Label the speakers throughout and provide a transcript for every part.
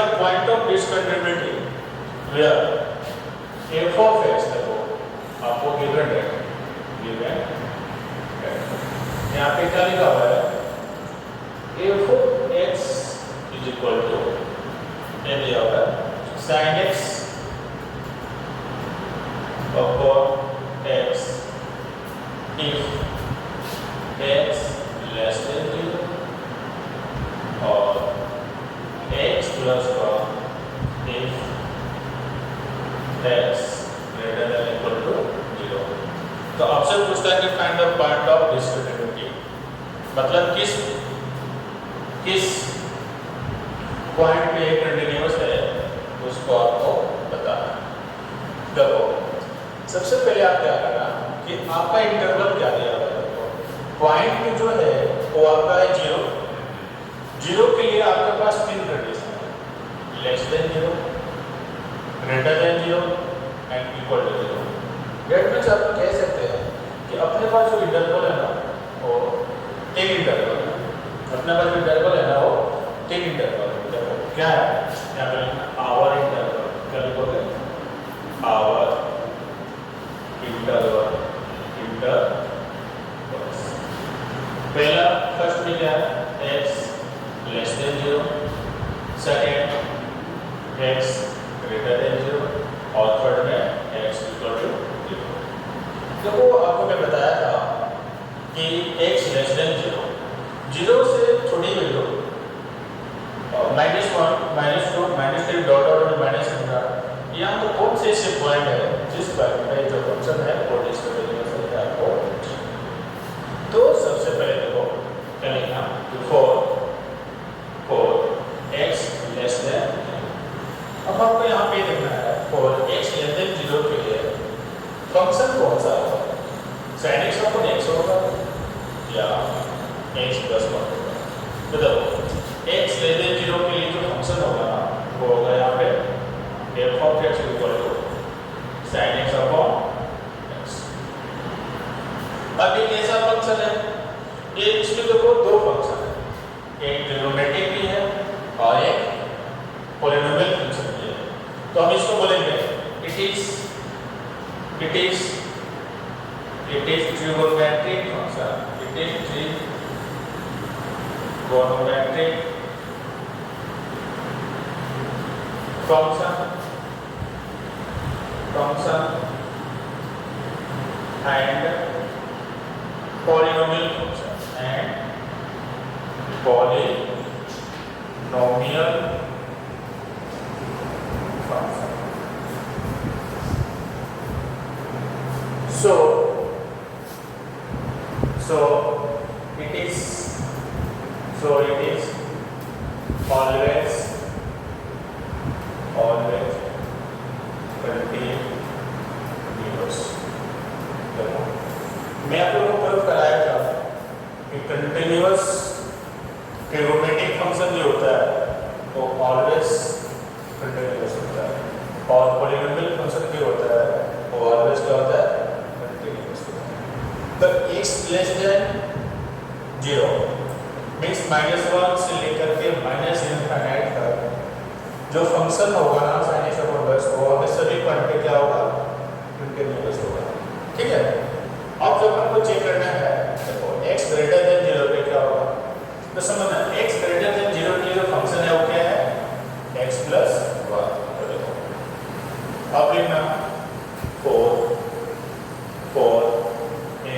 Speaker 1: the point of discontinuity where f of x देखो आपको given है यहाँ पे क्या लिखा हुआ है f of x is equal to ये दिया हुआ है sin x upon x if x less than 0 और x plus 1 if x greater than equal to 0। तो आपसे पूछता है कि find the point of discontinuity, मतलब किस पॉइंट पे कंटिन्यूअस है उसको आपको बताना है। देखो सबसे पहले आप क्या करना कि आपका इंटरवल क्या दिया हुआ है, पॉइंट जो है वो आपका है 0। 0 के लिए आपके पास 3 कंडीशन है, less than 0, greater than 0 and equal to 0। That means आप कह सकते हैं कि अपने पास जो इंटरवल है ना वो 3 इंटरवल है, अपने पास जो इंटरवल है ना वो 3 इंटरवल है। देखो क्या है यहाँ पे आवर इंटरवल, क्या लिखोगे आवर इंटरवल पहला फर्स्ट में क्या है x less than 0, second x greater than 0 और थर्ड में x इक्वल टू 0। देखो आपको मैं बताया था कि x लेस देन 0, 0 से छोटी वैल्यू -1 -2 -3 डॉट डॉट माइनस यहाँ तो कौन से ऐसे पॉइंट है जिस पॉइंट में जो फंक्शन है वो डिस्कंटिन्यूअस है आपको। तो सबसे पहले देखो क्या लिखना for x लेस देन, अब आपको यहाँ पे देखना है for x लेस देन 0 के लिए फंक्शन कौन सा होगा, sin x अपॉन x होगा या x प्लस 1 होगा। तो देखो x लेस देन 0 के लिए जो फंक्शन होगा ना वो होगा यहाँ पे f of x equal to sin x upon x। अब ये कैसा फंक्शन है, ये इसमें देखो दो फंक्शन है, एक ट्रिग्नोमेट्रिक भी है और एक पॉलिनोमियल फंक्शन भी है। तो हम इसको बोलेंगे it is trigonometric function, it is trigonometric function and polynomial function। So it is always continuous। मैं आप लोगों को प्रूव कराया था कि कंटिन्यूअस ट्रिगोनोमेट्रिक फंक्शन जो होता है वो ऑलवेज कंटिन्यूअस होता है और पॉलिनोमियल फंक्शन जो होता है वो ऑलवेज क्या होता है, कंटिन्यूअस होता है। तो x लेस देन 0 मींस -1 से लेकर के -∞ तक जो फंक्शन होगा ना sin x अपॉन x वो हमें सभी पॉइंट पे क्या होगा, कंटिन्यूअस होगा। ठीक है, अब जब हमको चेक करना है देखो x ग्रेटर देन 0 पे क्या होगा, तो समझना x ग्रेटर देन 0 के जो फंक्शन है वो क्या है x प्लस 1। तो देखो अब लिखना 4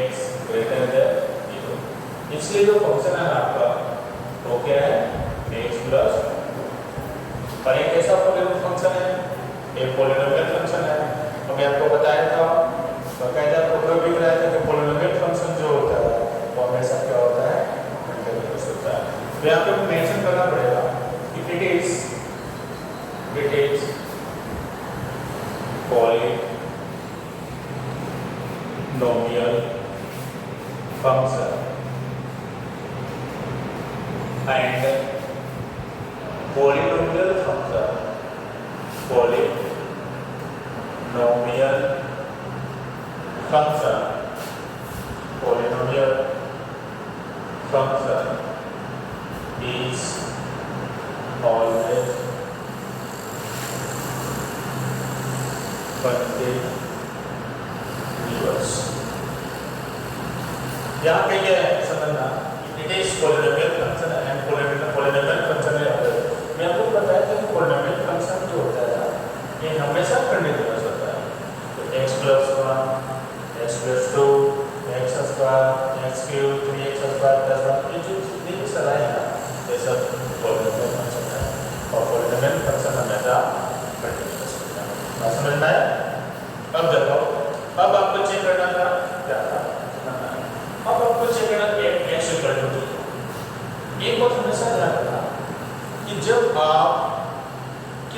Speaker 1: x ग्रेटर देन 0, इसलिए जो फंक्शन है आपका वो क्या है x प्लस 1। और ये कैसा पॉलिनोमियल फंक्शन है, ये पॉलिनोमियल फंक्शन है। तो मैं आपको बताया था बकायदा प्रोग्राम भी कराया था कि पॉलिनोमियल फंक्शन जो होता है वो हमेशा क्या होता है, कंटिन्यूअस होता है। तो यहाँ पे मेंशन करना पड़ेगा कि it is polynomial function and polynomial function is always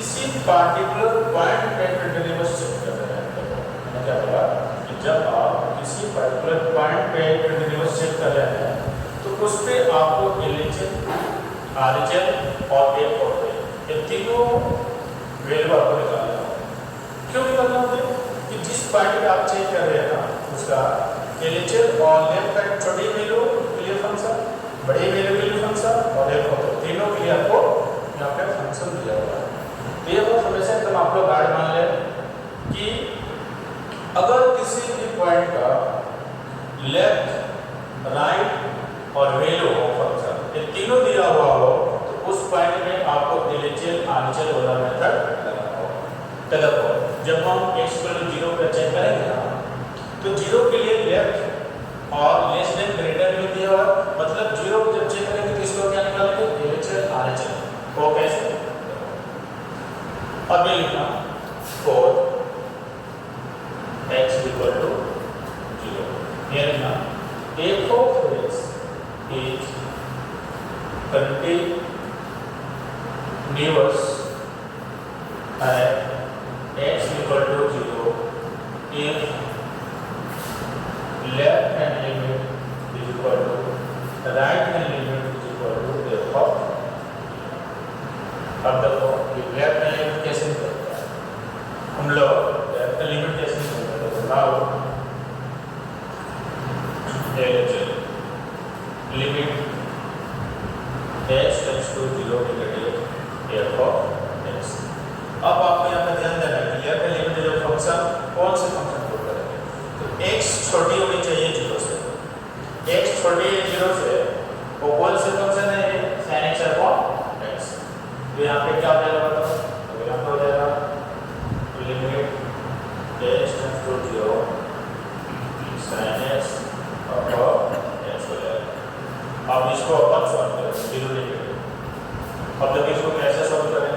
Speaker 1: किसी पार्टिकुलर पॉइंट पे कंटिन्यूअस चेक कर रहे हैं। देखो मैंने क्या बोला कि जब आप किसी पार्टिकुलर पॉइंट पे कंटिन्यूअस चेक कर रहे हैं तो उस पे आपको LHS, RHS और ये तीनों वैल्यू आपको निकालना होगा। क्यों निकालना होगा? कि जिस पॉइंट पे आप चेक कर रहे हैं ना उसका LHS और लेफ्ट राइट छोटी वैल्यू के लिए फंक्शन, बड़ी वैल्यू के लिए फंक्शन और एक होता तीनों के लिए आपको यहाँ पे फंक्शन दिया हुआ है। तो ये बहुत हमेशा एकदम आप लोग गाइड मान लें कि अगर किसी भी पॉइंट का लेफ्ट राइट और वैल्यू हो फंक्शन ये तीनों दिया हुआ हो तो उस पॉइंट में आपको LHS RHS वाला मेथड लगाना होगा। तो देखो जब हम x = 0 पर चेक करेंगे ना तो 0 के लिए लेफ्ट और लेस देन ग्रेटर में दिया हुआ मतलब 0 जब चेक करेंगे तो इसको क्या निकालेंगे LHS RHS को कैसे अब ये लिखना 4 x = 0 ये लिखना f of x is continuous at x = 0 if left hand limit is equal to right hand limit is equal to f of। अब देखो लेफ्ट हैंड लिमिट कैसे निकलता है, हम लोग लेफ्ट हैंड लिमिट कैसे निकलता है तो now limit x → 0 negative f of x। अब आपको यहाँ पे ध्यान देना है कि लेफ्ट हैंड लिमिट जो फंक्शन कौन से फंक्शन को करेंगे तो x छोटी होनी चाहिए 0 से, x छोटी है 0 से वो कौन से फंक्शन है sin x अपॉन x। तो यहाँ पे क्या हो जाएगा बताओ तो यहाँ पे हो जाएगा limit x → 0 sin x upon x हो जाएगा। अब इसको अपन सॉल्व करें 0 नेगेटिव। अब देखिए इसको कैसे सॉल्व करें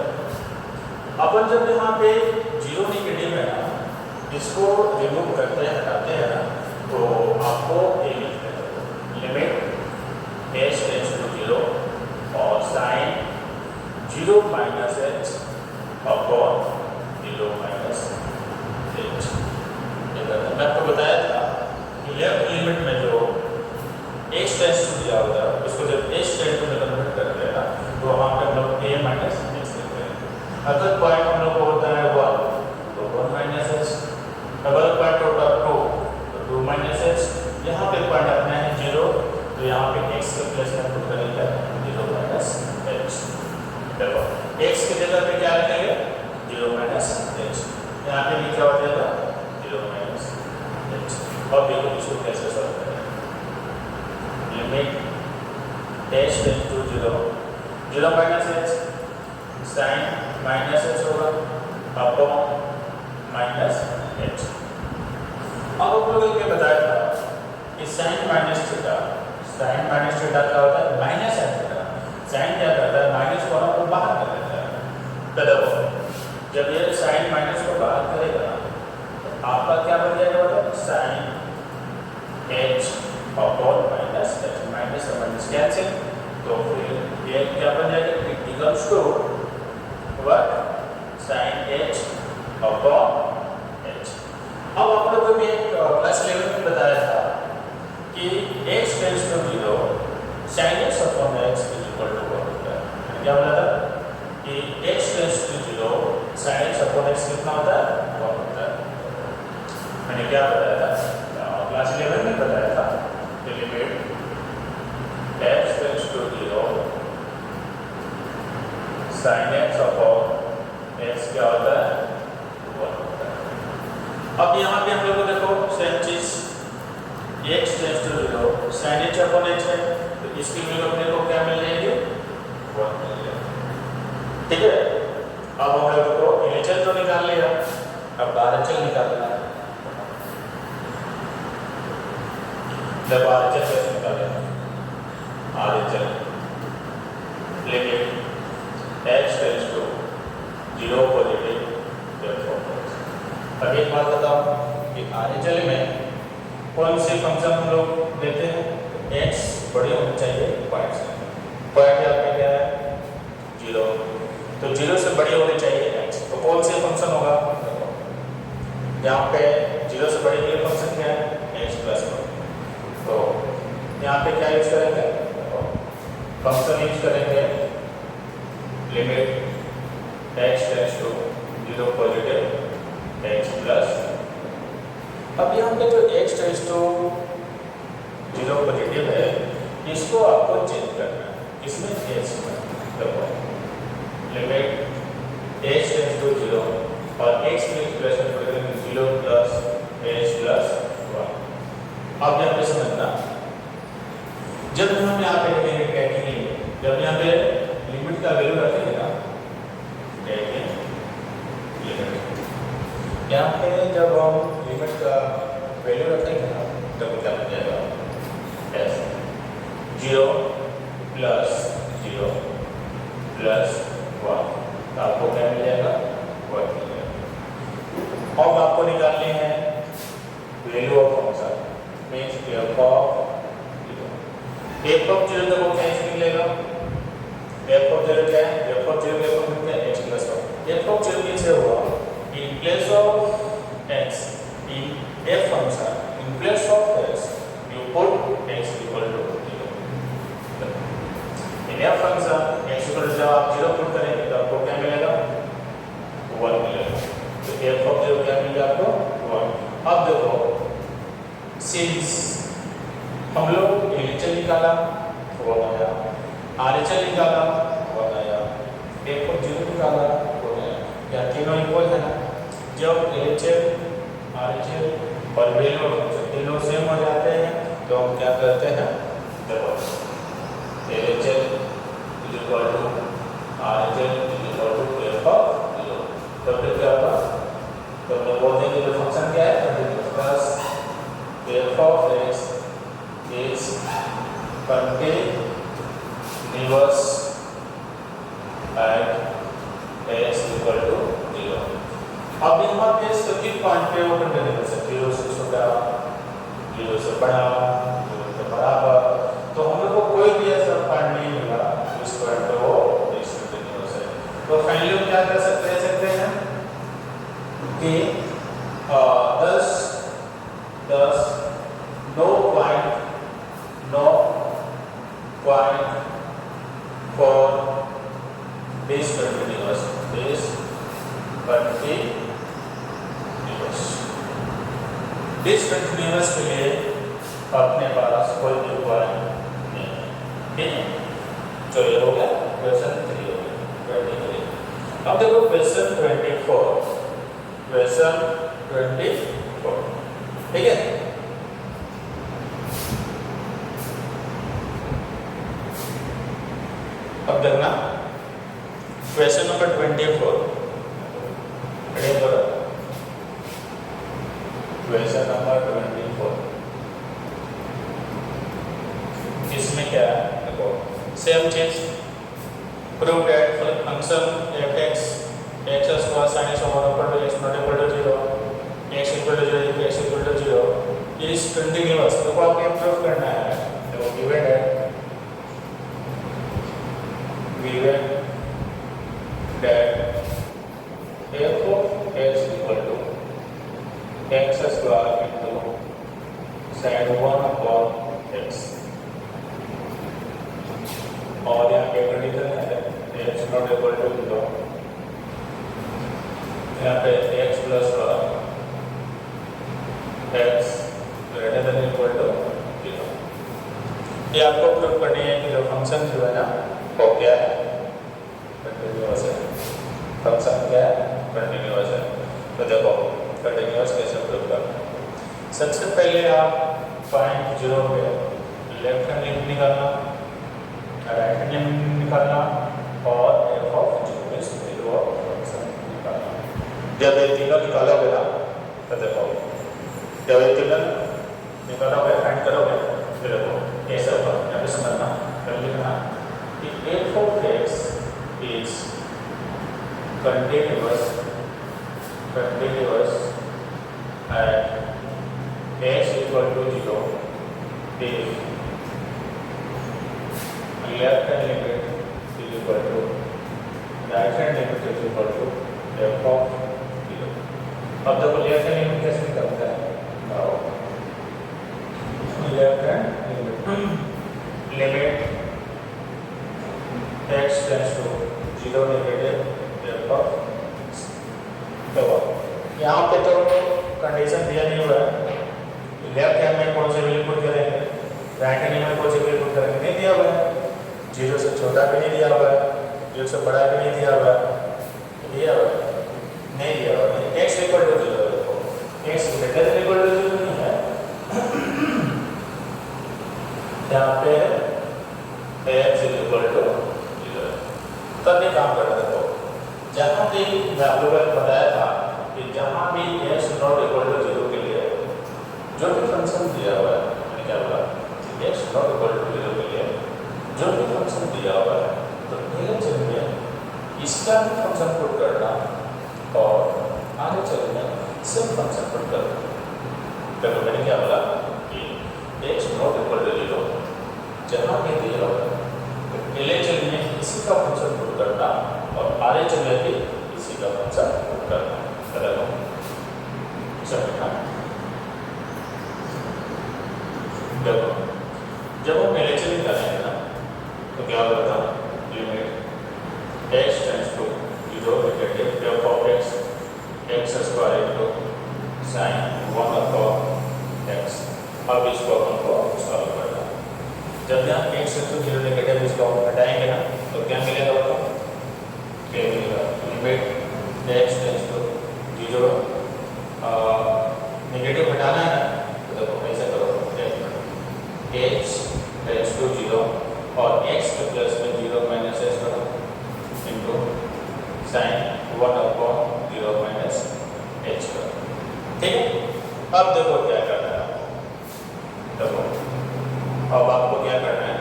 Speaker 1: अपन जब यहाँ पे 0 नेगेटिव है ना इसको रिमूव करते हैं हटाते हैं ना तो आपको ये लिखना है लिमिट x → 0 और sin 0 - h अपॉन 0 - h। मैं आपको बताया था कि लेफ्ट लिमिट में जो x टेंस टू दिया होता है उसको जब h टेंस टू में कन्वर्ट करते हैं ना तो वहाँ पे हम लोग a - x लिखते हैं। अगर पॉइंट हम लोग को होता है 1 तो 1 - h, अगर पॉइंट होता है 2 तो 2 - h, यहाँ पे पॉइंट अपना है 0 तो यहाँ पे x के प्लेस में पुट करेंगे 0 - h। देखो x की जगह पे क्या लिखेंगे 0 - h, यहाँ पे भी क्या हो जाएगा 0 - h। अब देखो इसको कैसे सॉल्व करें limit h → 0 0 - h sin -h होगा अपॉन -h। अब हम लोग ये बताया था कि sin -θ क्या होता है माइनस है थीटा। साइन क्या करता है माइनस को बाहर कर देता है। तो देखो जब ये साइन माइनस को बाहर करेगा तो आपका क्या बन जाएगा मतलब sine h upon -h minus और माइनस कैंसिल तो फिर ये क्या बन जाएगा it becomes to what sine h upon h। अब आप लोगों को भी एक क्लास 11 में बताया था कि x → 0 sin x upon x equal to 1 होता है। क्या बोला था कि x → 0 sin x upon x कितना होता है 1 होता है। मैंने क्या बताया था क्लास 11 में बताया था कि limit x → 0 sin x upon x क्या होता है 1 होता है। अब यहाँ पे हम लोग को देखो सेम चीज x → 0 sin h upon h है तो इसकी वैल्यू अपने को क्या मिल जाएगी 1 मिल जाएगी। ठीक है अब हम लोग को LHS तो निकाल लिया अब RHS निकालना है। जब RHS कैसे निकालेंगे RHS लिमिट x → 0 पॉजिटिव। अब एक बात बताओ कि RHS में कौन से फंक्शन हम लोग देते हैं x बड़ी होनी चाहिए पॉइंट से। पॉइंट यहाँ पे क्या है 0 तो 0 से बड़ी होनी चाहिए यहाँ पे 0 से बड़े के लिए फंक्शन क्या है, x प्लस 1। तो यहाँ पे क्या यूज करेंगे, फंक्शन यूज करेंगे limit x tends to 0 positive x plus. अब यहाँ पे जो x टेंड्स टू 0 पॉजिटिव है इसको आपको चेंज करना है, इसमें x में देखो लिमिट x टेंड्स टू 0 और x की एक्सप्रेशन करेंगे 0 प्लस h प्लस 1। अब यहाँ पे समझना, जब हम यहाँ पे लिमिट रखेंगे, जब यहाँ पे लिमिट का वैल्यू रखेंगे ना, लिमिट यहाँ पे जब हम लिमिट का वैल्यू रखेंगे ना तब क्या बन जाएगा, s 0 प्लस 0 प्लस 1, आपको क्या मिल जाएगा, 1 मिल जाएगा। अब आपको निकालनी है value of function, means f of 0 देखो क्या इसमें मिलेगा, f ऑफ 0 क्या है, f ऑफ 0 के फॉर्म में क्या है, x plus 1। f of 0 means हुआ in place of x in f function, in place of x you put x equal to 0। in f function x equal to जब आप 0 put करेंगे तो आपको क्या मिलेगा, 1 मिलेगा। तो f ऑफ 0 क्या मिलेगा आपको, 1। अब देखो सिंस हम लोग LHS निकाला 1 आया, RHS निकाला 1 आया, f ऑफ 0 निकाला 1 आया, क्या तीनों इक्वल है ना। जब LHS RHS और वैल्यू ऑफ फंक्शन तीनों सेम हो जाते हैं तो हम क्या करते हैं, देखो LHS is equal to RHS is equal to f of 0। तो फिर क्या होगा, तो हम बोल देंगे जो फंक्शन क्या है, plus f of x is continuous at x equal to 0। अब यहाँ पे सभी पॉइंट पे वो कंटिन्यूअस है, 0 से छोटा, 0 से बड़ा, 0 से बराबर। तो हम लोग को कोई भी ऐसा पॉइंट नहीं मिला इस पॉइंट पे वो डिसकंटिन्यूअस है। तो फाइनली हम क्या कर सकते हैं कि 10 no point for discontinuous discontinuous के लिए अपने पास कोई भी पॉइंट नहीं है, ठीक है। तो ये हो गया क्वेश्चन 3 हो गया 23। अब देखो क्वेश्चन 24, ठीक है। अब देखना क्वेश्चन नंबर 24, क्वेश्चन नंबर 24। इसमें क्या है देखो, सेम चीज, prove that function f(x) x square sin x over x not equal to 0, x equal to 0 x equal to 0 is continuous। तो आपको प्रूव करना है, देखो given that f of x equal to x square into sin 1 upon x। और यहाँ पे condition है x not equal to 0, यहाँ पे x plus 1 x greater than equal to 0। ये आपको प्रूव करनी है कि जो फंक्शन जो है ना वो क्या है, कंटिन्यूअस है। फंक्शन क्या है, कंटिन्यूअस है। तो देखो कंटिन्यूअस कैसे प्रूव करना है। सबसे पहले आप पॉइंट 0 पे लेफ्ट हैंड लिमिट निकालना, राइट हैंड लिमिट निकालना और f of 0 is value of function निकालना। जब ये तीनों निकालोगे ना तो देखो, जब ये तीनों निकालोगे फाइंड करोगे फिर देखो कैसे होगा, यहाँ पे समझना, फिर लिखना कि f of x is continuous at x equal to 0 if left hand limit is equal to right hand limit is equal to f of 0। अब देखो लेफ्ट हैंड लिमिट यहाँ पे तो कंडीशन दिया नहीं हुआ है, लेफ्ट हैंड में कौन से वैल्यू पुट करेंगे, राइट हैंड में कौन से वैल्यू पुट करेंगे, नहीं दिया हुआ है। 0 से छोटा भी नहीं दिया हुआ है, 0 से बड़ा भी नहीं दिया हुआ है, दिया हुआ है नहीं दिया हुआ है। x इक्वल टू 0 देखो, x greater than equal to 0 नहीं है, यहाँ पे x इक्वल टू 0। तब ये काम करना देखो, जहाँ भी मैं आप लोगों को बताया था कि जहाँ भी x नॉट इक्वल टू 0 के लिए जो भी फंक्शन दिया हुआ है, मैंने क्या बोला, x नॉट इक्वल टू 0 के लिए जो भी फंक्शन दिया हुआ है, तो पहले चलिए इसका भी फंक्शन पुट करना और आगे चलिए सब फंक्शन पुट करना। देखो मैंने क्या बोला कि x नॉट इक्वल टू 0 जहाँ भी दिया हुआ है, तो पहले चलिए इसी का फंक्शन पुट करना और आगे चलिए भी इसी का फंक्शन पुट करना। देखो समझना, देखो जब हम पहले चलिए करेंगे ना तो क्या होगा, limit x tends to 0 negative f of x square into sin 1 upon x। अब इसको अपन को सॉल्व करना है। जब यहाँ x टेंड्स टू 0 नेगेटिव इसको हटाएंगे ना तो क्या मिलेगा, बताओ क्या मिलेगा, limit x tends to 0 negative हटाना है ना, तो देखो ऐसा करो, x टेंड्स टू 0 और x के प्लस में 0 माइनस s करो into sin 1 upon 0 minus h करो। ठीक है, अब देखो क्या करना है आपको, देखो अब आपको क्या करना है,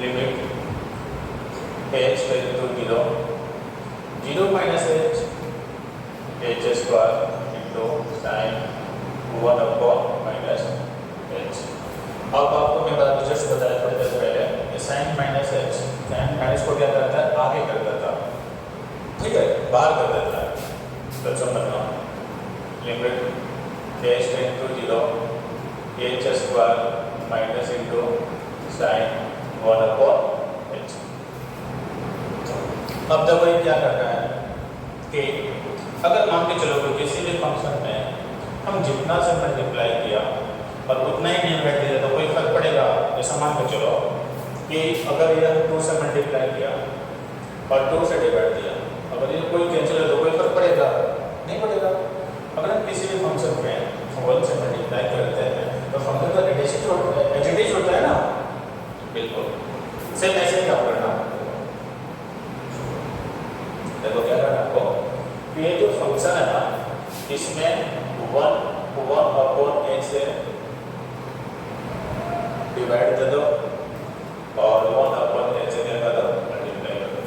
Speaker 1: limit h tends to 0 minus h square into sin 1 upon minus h। अब आपको मैं बात जस्ट बताया थोड़ी देर पहले कि sine minus h, sine minus को क्या करता है, आगे कर देता है, ठीक है, बाहर कर देता है। तो समझना, limit h tends to 0 h square minus into sine 1 upon h। अब देखो ये क्या करना है कि अगर मान के चलो कि किसी भी फंक्शन में हम जितना से मल्टीप्लाई किया और उतना ही नहीं बैठ दिया तो कोई फर्क पड़ेगा। जैसा मान के चलो कि अगर ये 2 से मल्टीप्लाई किया और 2 से डिवाइड दिया, अगर ये कोई कैंसिल है तो कोई फर्क पड़ेगा, नहीं पड़ेगा। अगर हम किसी भी फंक्शन में 1 से मल्टीप्लाई करते हैं तो फंक्शन का एडिशन होता है ना, बिल्कुल सेम ऐसे क्या करना, देखो क्या करना आपको, ये जो फंक्शन है ना इसमें 1 अपॉन x से डिवाइड कर दो और 1 अपॉन h से क्या कर दो, मल्टीप्लाई कर दो।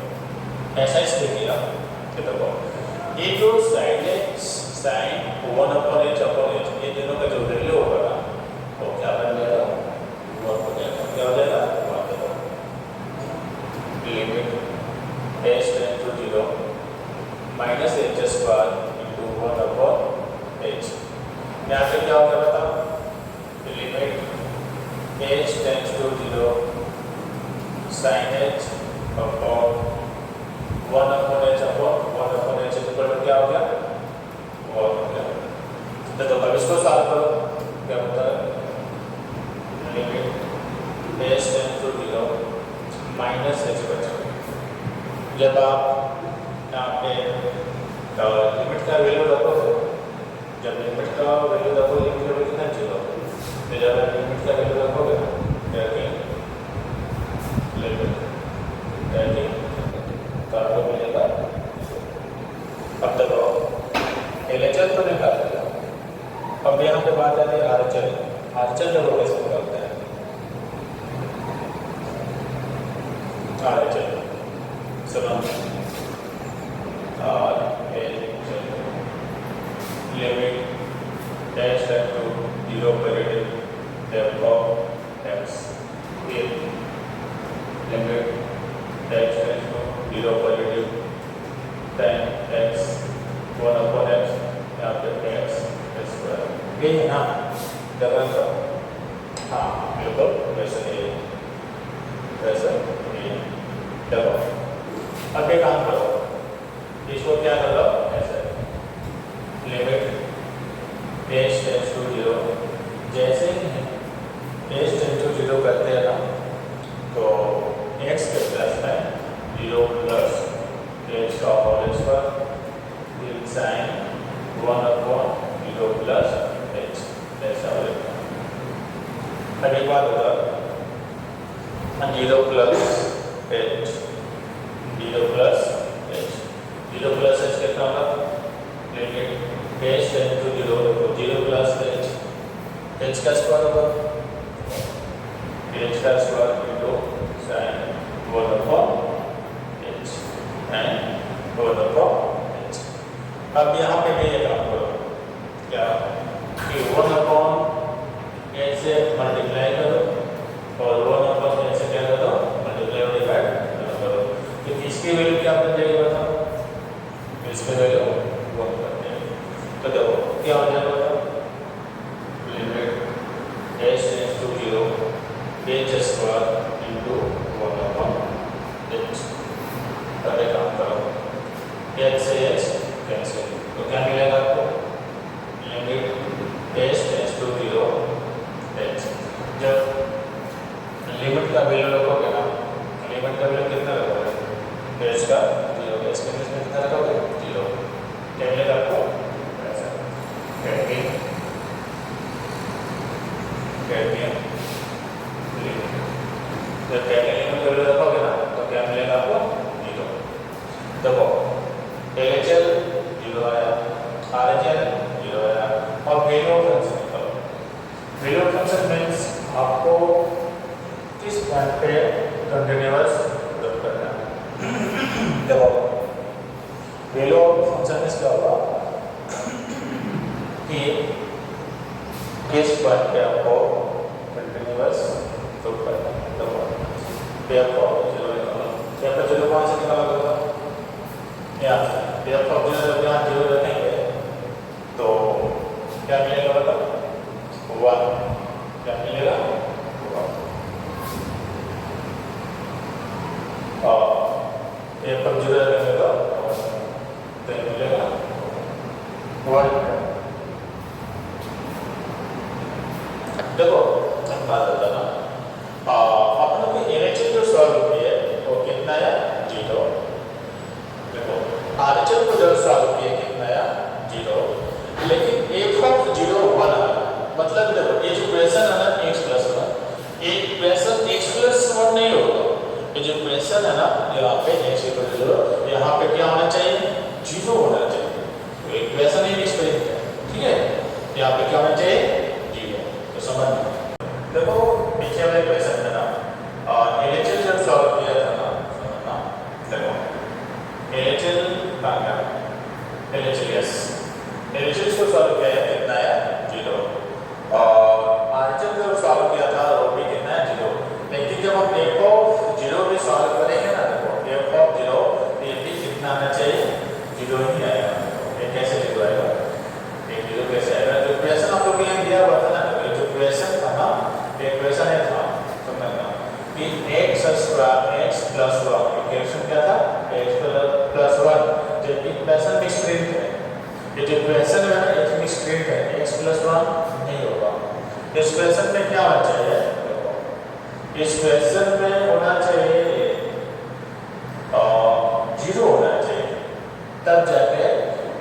Speaker 1: ऐसा इसलिए किया कि देखो ये जो साइन है, साइन 1 अपॉन h ये दोनों का जो वैल्यू होगा ना वो क्या बन जाएगा, 1 हो जाएगा। क्या हो जाएगा, 1 देखो limit h tends to 0 minus h square into 1 upon h। यहाँ पे क्या होगा बताओ, limit h tends to 0 sin h upon 1 upon h equal to क्या हो गया, 1 हो गया। तो अब इसको सॉल्व करो, क्या होता है, limit h tends to 0 minus h बचा। जब आप यहाँ पे लिमिट का वैल्यू रखोगे, जब लिमिट का वैल्यू रखोगे कितना 0, तो जब आप लिमिट का वैल्यू रखोगे तो आपको मिलेगा। अब देखो LHS तो निकाल दिया, अब यहाँ पे बात आती है RHS। RHS देखो कैसे निकालते हैं, RHS समझ limit h tends to 0 positive f of x, limit h tends to 0 positive tan x 1 upon x, यहाँ पे x स्क्वायर, ये है ना डबल का, हाँ बिल्कुल वैसे ही वैसे ही डबल। अब ये काम करो, इसको क्या कर लो ऐसे, लिमिट होगा 0 plus h, 0 plus h, 0 plus h कितना होगा limit h tend to 0, 0 plus h का स्क्वायर होगा h का square into sin 1 upon h and 1 upon h। अब यहाँ पे भी ये काम करो क्या कि 1 अपॉन h से मल्टीप्लाई करो और 1 अपॉन h से क्या करो मल्टीप्लाई और डिवाइड करो। तो इसकी वैल्यू क्या बन जाएगी बताओ, इसकी वैल्यू 1 बन जाएगी। तो देखो क्या हो जाएगा बताओ, limit h tends to 0 h square into 1 upon h। अब एक काम करो h से h कैंसिल, तो क्या मिलेगा आपको limit h tends to 0 h। जब लिमिट का वैल्यू रखोगे ना, लिमिट का वैल्यू कितना रखोगे h का 0, h के बीच में कितना रखोगे 0, क्या मिलेगा आपको ऐसा कैपिंग लिमिट। जब कैपिंग लिमिट का वैल्यू रखोगे ना तो क्या मिलेगा आपको 0। देखो LHL 0 आया, RHL 0 आया और वैल्यू ऑफ फंक्शन निकालो। वैल्यू ऑफ फंक्शन मींस आपको किस पॉइंट पे कंटीन्यूअस पुट करना है। देखो वैल्यू ऑफ फंक्शन इस क्या होगा कि किस पॉइंट पे आपको कंटीन्यूअस पुट करना है। देखो पे आपको 0 निकालो, पे आपको 0 कहाँ से निकाला होगा यहाँ से, पे आपको 0 जब यहाँ 0 रखेंगे तो क्या मिलेगा बताओ 1, क्या मिलेगा 1 और ये पर 0 रखेंगे तो मिलेगा 1। देखो हम बात करता ना अपने को LHL जो सॉल्व किए वो कितना है 0। देखो RHL को जो सॉल्व किए कितना है 0, लेकिन f ऑफ 0 1 आया। मतलब देखो ये जो इक्वेशन है ना x प्लस 1, ये इक्वेशन x प्लस 1 नहीं होगा, ये जो इक्वेशन है ना यहाँ पे x इक्वल टू 0, यहाँ पे क्या होना चाहिए 0 होना चाहिए। तो इक्वेशन ही एक्सप्रेस है, ठीक है, यहाँ पे क्या होना चाहिए 0। तो समझ में देखो पीछे वाले इक्वेशन है ना LHL जब सॉल्व किया था ना, समझना देखो LHL आ गया, LHL यस LHL को सॉल्व किया है कितना है 0 और RHL जब सॉल्व किया था वो भी कितना है 0। लेकिन जब हम f ऑफ 0 भी सॉल्व करेंगे ना, देखो f ऑफ 0 ये भी कितना आना चाहिए 0 ही आएगा। ये कैसे 0 आएगा, ये 0 कैसे आएगा, जो इक्वेशन आप लोग यहाँ दिया हुआ था ना, ये जो इक्वेशन था ना, ये इक्वेशन है था समझना कि x square x plus 1, equation क्या था x प्लस 1, जब इक्वेशन मिक्स प्रिंट है, ये जो इक्वेशन है ना x मिक्स प्रिंट है, x प्लस 1 नहीं होगा। इस इक्वेशन में क्या होना चाहिए, इस इक्वेशन में होना चाहिए 0 होना चाहिए, तब जाके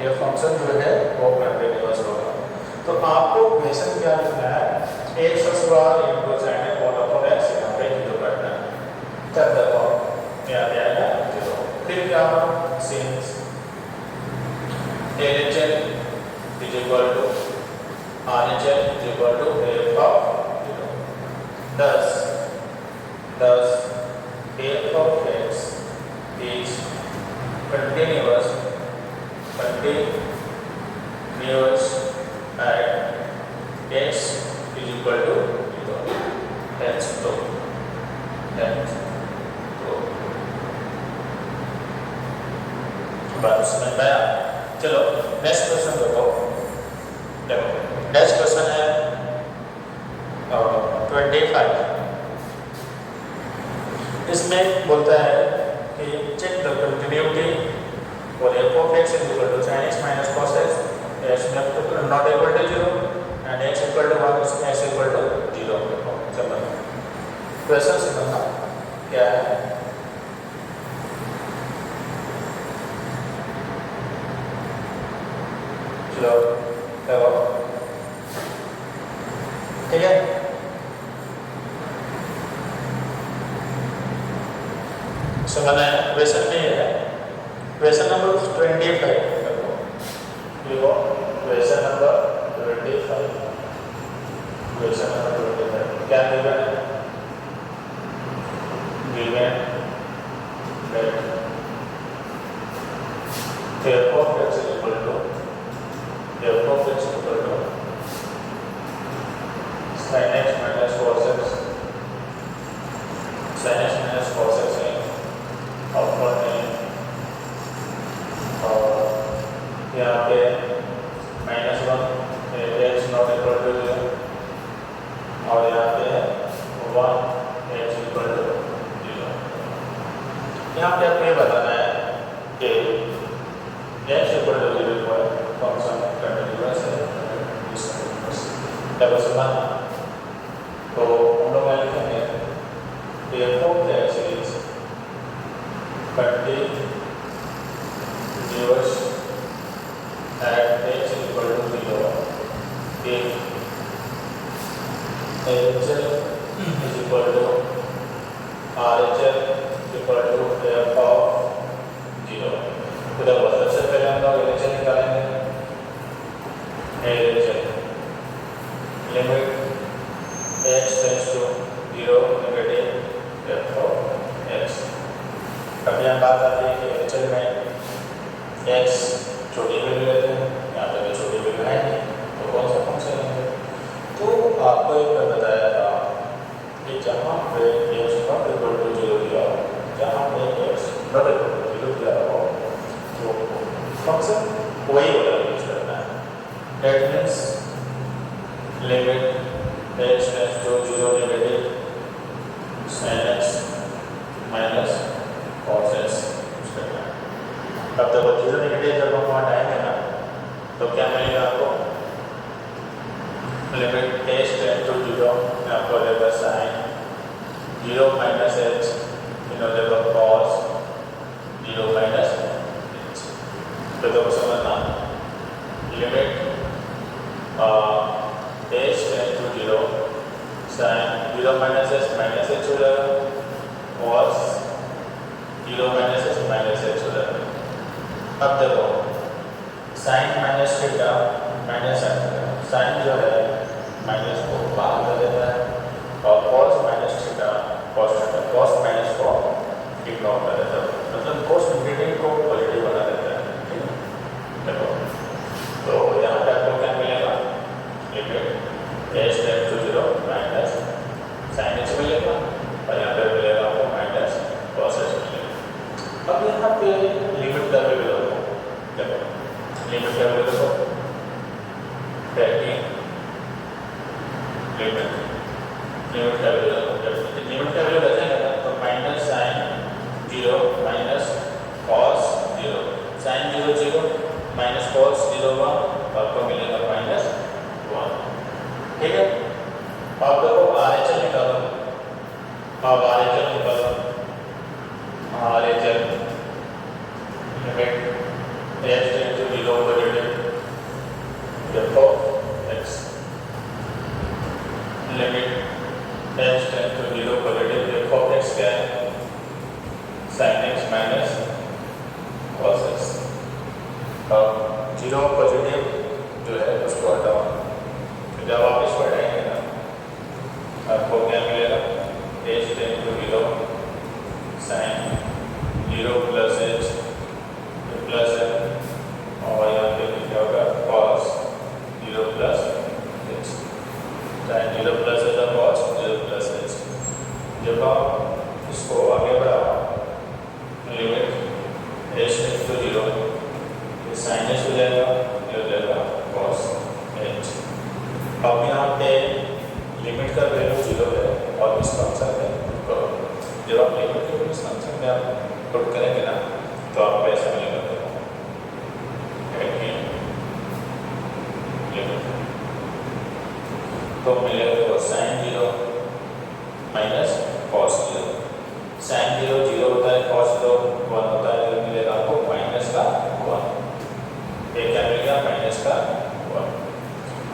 Speaker 1: ये फंक्शन जो है वो कंटीन्यूअस होगा। तो आपको इक्वेशन क्या लिखना है x square into sin 1 upon x, यहाँ पे 0 करना है, तब देखो यहाँ पे आएगा 0। फिर क्या होगा since LHL is equal to RHL is equal to f of 0, thus f of x is continuous at x is equal to 0। बात समझ में आया। चलो नेक्स्ट क्वेश्चन देखो नेक्स्ट क्वेश्चन है 25। इसमें बोलता है कि check the continuity for f of x is equal to sin x minus cos x, x not equal to 0 and x equal to 1, x equal to 0। चलो क्वेश्चन समझना क्या है, चलो देखो ठीक है। 25 देखो क्वेश्चन नंबर 25 क्वेश्चन नंबर 25 क्या गिवन है given that f of x is equal to sin x minus cos x sin x minus cos x है अपॉन में और यहाँ पे -1 x नॉट इक्वल टू 0 और यहाँ पे 1 x इक्वल टू 0। यहाँ पे आपको ये बताना है कि x इक्वल टू 0 पर फंक्शन कंटिन्यूअस है डिसकंटिन्यूअस है बस माना तो हम लोग यहाँ लिखेंगे f of x is continuous at x equal to 0 if HL is equal to RHL equal to f of 0। तो सबसे पहले हम लोग LHL निकालेंगे LHL limit x tends to 0 negative f of x। अभी हम बात आती है कि HL में x छोटी वैल्यू लेते हैं यहाँ पे छोटी वैल्यू है नहीं तो कौन सा फंक्शन लेंगे। तो आपको एक बार बताया था कि जहाँ पे x नॉट इक्वल टू 0 दिया हो जहाँ पे x नॉट इक्वल टू 0 दिया हो तो फंक्शन वही वाला यूज करना है। That means limit x tends to 0 negative sin x minus cos x use करना है। अब जब 0 नेगेटिव जब हम वहाँ आएंगे ना तो क्या मिलेगा आपको लिमिट h टेंड्स टू 0 में आपको देगा sin 0 माइनस h इन देगा cos 0 माइनस h। तो समझना limit h tends to 0 sin 0 minus h हो जाएगा cos 0 माइनस h हो जाएगा। अब देखो sine minus theta minus sine जो है माइनस को बाहर कर देता है और cos minus theta cos minus को इग्नोर कर देता है मतलब कॉस नेगेटिव को पॉजिटिव बना देता है। ठीक है देखो तो यहाँ पे आपको क्या मिलेगा limit h tends to 0 minus sine h मिलेगा और यहाँ पे मिलेगा आपको माइनस कॉस h मिलेगा। अब यहाँ पे लिमिट का वैल्यू देखो लिमिट का वैल्यू देखो लिमिट का वैल्यू रखेंगे ना तो minus sine 0 minus cos 0 sine 0 0 minus cos 0 1 आपको मिलेगा माइनस 1। ठीक है अब देखो RHL निकालो अब RHL limit h tends to 0 positive f of x limit h tends to 0 positive f of x क्या है sin x minus cos x। अब 0 पॉजिटिव जो है उसको हटाओ जब आप इसको हटाएंगे ना आपको क्या मिलेगा h tends to 0 sin 0 plus h plus है और यहाँ पे क्या होगा cos 0 plus h sin 0 plus h और cos 0 प्लस h। जब आप इसको आगे बढ़ाओ limit h tends to 0 sin h हो जाएगा ये हो जाएगा cos h। अब यहाँ पे लिमिट का वैल्यू 0 है और इस फंक्शन में करो जब आप लिमिट को इस फंक्शन में आप पुट करेंगे ना तो आपको ऐसा मिलेगा तो मिलेगा साइन 0 माइनस कॉस 0 साइन 0 0 होता है कॉस 0 1 होता है तो मिलेगा आपको माइनस का 1। ये क्या मिलेगा माइनस का 1।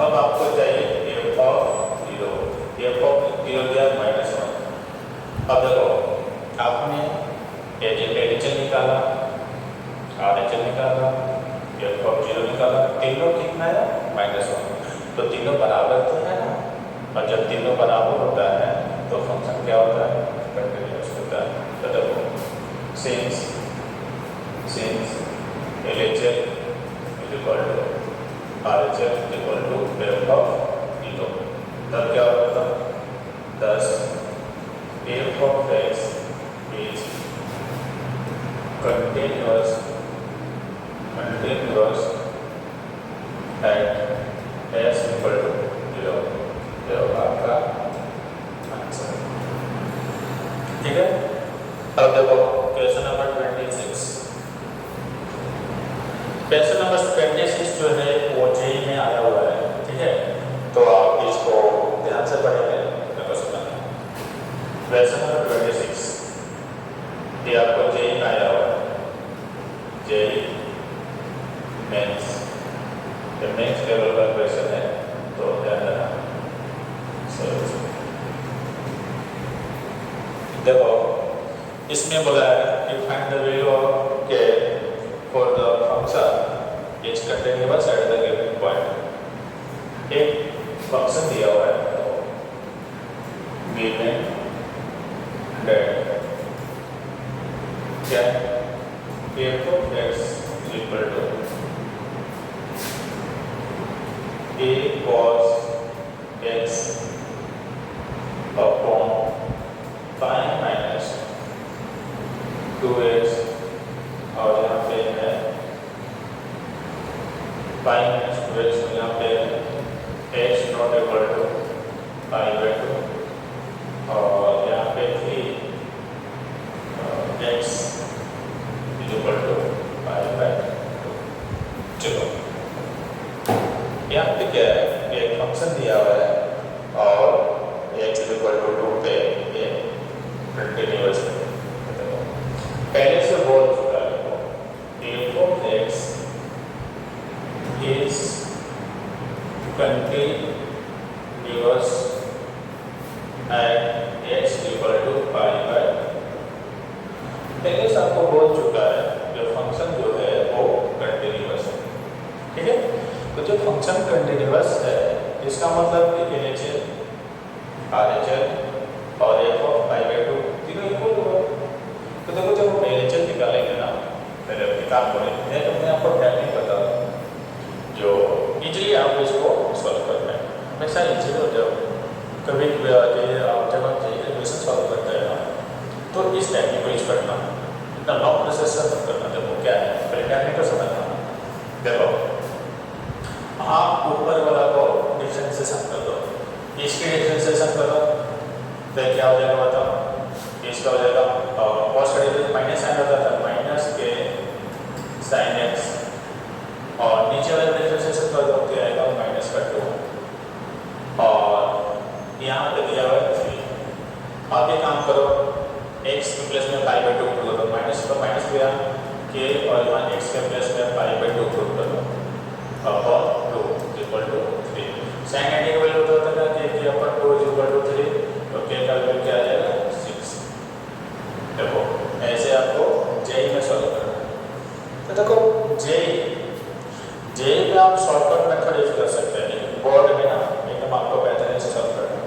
Speaker 1: अब आपको चाहिए f of 0 दिया -1। अब देखो आपने LHL निकाला RHL निकाला तीनों कितना है -1, तो तीनों बराबर तो है ना, और जब तीनों बराबर होता है तो फंक्शन क्या होता है, कंटिन्यूअस होता है। तो देखो since LHL is equal to RHL is equal to f of ilo, तब क्या होगा, thus f of x is continuous at s equal to 0, ये होगा आपका आंसर। ठीक है, अब देखो क्वेश्चन नंबर 26। क्वेश्चन नंबर 26 जो है वो जेई में आया हुआ है, ठीक है, तो आप इसको ध्यान से पढ़ेंगे तो समझना। क्वेश्चन नंबर 26 ये आपको जेई में आया हुआ है, जेई मेंस, ये मेंस लेवल का क्वेश्चन है, तो ध्यान रखना। देखो इसमें बोला है कि फाइंड द वैल्यू ऑफ के for the function is continuous at the given point. एक फंक्शन दिया हुआ है, तो गिवन दैट क्या f of x is equal to a cos x upon pi minus 2x, और यहाँ पे है pi minus 2x, तो यहाँ पे x not equal to pi by 2, और यहाँ पे 3 x is equal to pi by 2। चलो यहाँ पे क्या है, एक फंक्शन दिया हुआ है और x इज इक्वल टू 2 पे ये कंटिन्यूअस है। पहले से बोल चुका है, f of x is continuous at x equal to pi by. पहले से आपको बोल चुका है जो फंक्शन जो है वो कंटिन्यूअस है, ठीक है। तो जो फंक्शन कंटिन्यूअस है इसका मतलब कि LHL, RHL और f of पाई बाई 2 तीनों इक्वल होगा। तो देखो जब हम LHL निकालेंगे ना, पहले अपनी काम करेंगे, तो मैं आपको टेक्निक बता दूँ जो इजीली आप इसको सॉल्व कर पाए। हमेशा इजी हो जाओ, कभी जब आप इक्वेशन सॉल्व करते हैं ना, तो इस टेक्निक को यूज करना, इतना लॉन्ग प्रोसेस मत करना। देखो क्या है, पहले टेक्निक को समझना। देखो आप ऊपर वाला को डिफरेंशिएशन कर दो, इसकी डिफरेंशिएशन करो, फिर क्या हो जाएगा बताओ, इसका हो जाएगा कॉस का डिफरेंस माइनस साइन होता था, माइनस के साइन एक्स, और नीचे वाला डिफरेंशिएशन कर दो, क्या आएगा माइनस का 2, और यहाँ पे दिया हुआ है 3। आप ये काम करो, x के प्लेस में पाई बाई 2 पुट करो, माइनस का माइनस गया के, और यहाँ x के प्लेस में पाई बाई 2 पुट करो, अपॉन 2 इक्वल टू 3। साइन एंटी का वैल्यू होता था कि अपॉन 2 इक्वल टू 3, तो k का वैल्यू क्या आ जाएगा 6। देखो ऐसे आपको जेई में सॉल्व करना है। तो देखो जेई में आप शॉर्टकट मेथड यूज कर सकते हैं, लेकिन बोर्ड में ना एकदम आपको बेहतरीन से सॉल्व करना है,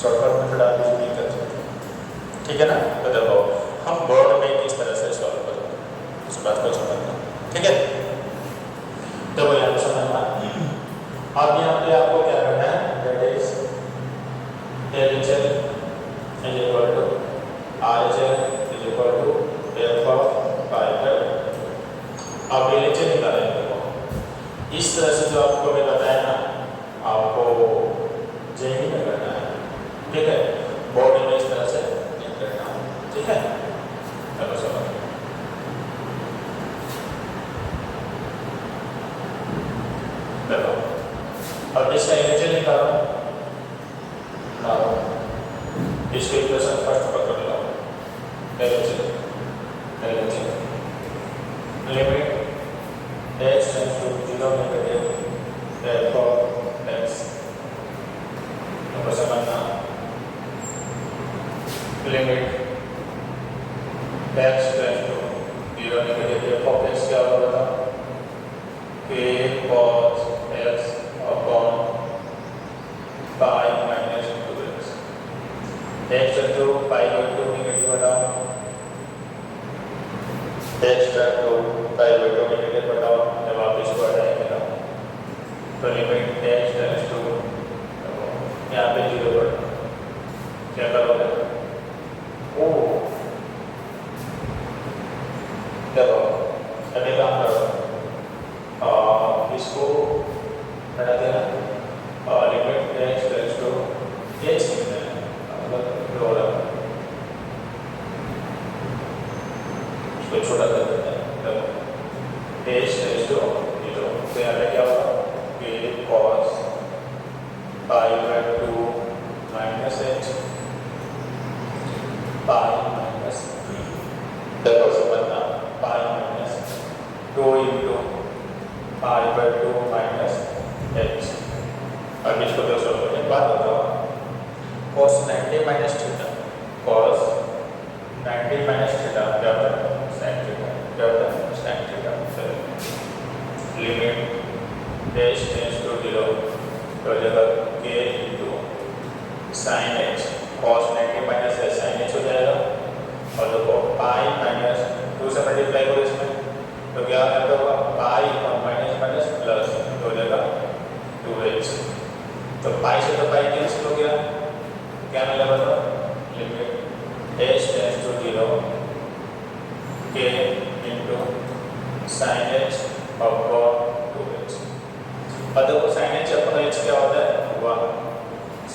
Speaker 1: शॉर्टकट मेथड आप यूज नहीं कर सकते, ठीक है ना। तो देखो हम बोर्ड में किस तरह से सॉल्व करेंगे, इस बात को समझना, ठीक है। देखो यहाँ पे समझना, अब यहाँ पे आपको क्या करना है, that is LHL is equal to RHL is equal to f of pi by 2। अब LHL निकालेंगे। देखो इस तरह से जो आपको मैं बताया ना, आपको जेई में करना है, ठीक है, बॉडी में इस तरह से करना है, ठीक है। चलो समझ, देखो अब इसका LHL निकालो, इसको इक्वेशन फर्स्ट पकड़ लो, LHL limit x tends to 0 negative f of x, तो समझना limit x tends to 0 negative f of x क्या होगा, a cos तो लिमिट एच टेंड्स टू, यहाँ पे 0 पर क्या करोगे? ओ चलो अगले काम करो, इसको हटा देना, limit h tends to h इसको छोटा कर देते हैं, एच टेंड्स टू 0, तो यहाँ पे क्या होगा कि cos pi by 2 minus h pi minus देखो समझना, pi minus 2 into pi by 2 minus h. अब इसको जो सोल्व एक बात बताओ, cos 90 minus theta, cos 90 minus theta क्या होता है? sin थीटा, क्या होता है? sin theta. Limit h tends to 0 तो जगह k into sine h, cos 90 minus है साइन एच हो जाएगा, और देखो पाई माइनस 2 से मल्टीप्लाई करो इसमें तो क्या होगा? पाई और माइनस माइनस प्लस हो जाएगा 2h, तो पाई से तो पाई कैंसिल हो गया, क्या मिला बताओ? Limit h tends to 0 k into sine h upon 2h। और देखो साइन एच अपॉन एच क्या होता है? 1।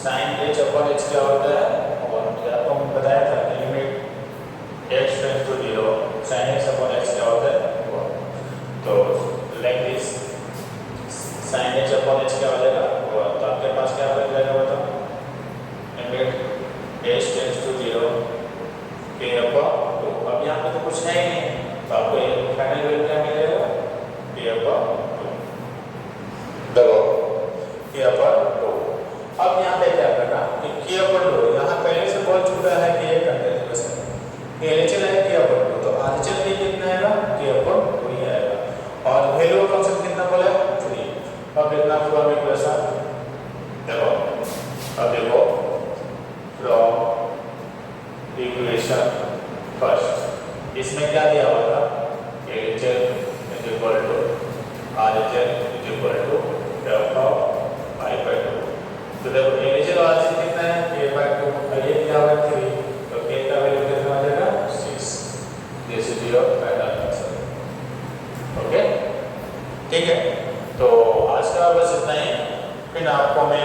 Speaker 1: साइन एच अपॉन एच क्या होता है? 1। आपको हम बताया था कि limit h tends to 0 sine h upon h क्या होता है? 1। तो like this sine h upon h क्या हो जाएगा? 1। तो आपके पास क्या बन जाएगा बताओ? Limit h tends to 0 k upon 2। अब यहाँ पे तो कुछ है ही नहीं, तो आपको ये फाइनल वैल्यू क्या मिलेगा? k upon 2। देखो k अपॉन 2। अब यहाँ पे क्या करना कि k अपॉन 2 यहाँ पहले से बोल चुका है कि ये कंटिन्यूअस है, LHL है k अपॉन 2, तो RHL भी कितना आएगा? k अपॉन 2 ही आएगा, और वैल्यू ऑफ फंक्शन कितना बोला है? 3। अब कितना फ्रॉम इक्वेशन देखो, अब देखो फ्रॉम इक्वेशन फर्स्ट, इसमें क्या दिया हुआ था? LHL is equal to RHL is equal to f of pi by 2। तो देखो LHL और RHL कितना है? k बाय 2, और ये दिया हुआ है 3, तो k का वैल्यू कितना आ जाएगा? 6। This is your final answer. Okay ठीक है, तो आज का बस इतना ही, फिर आपको मैं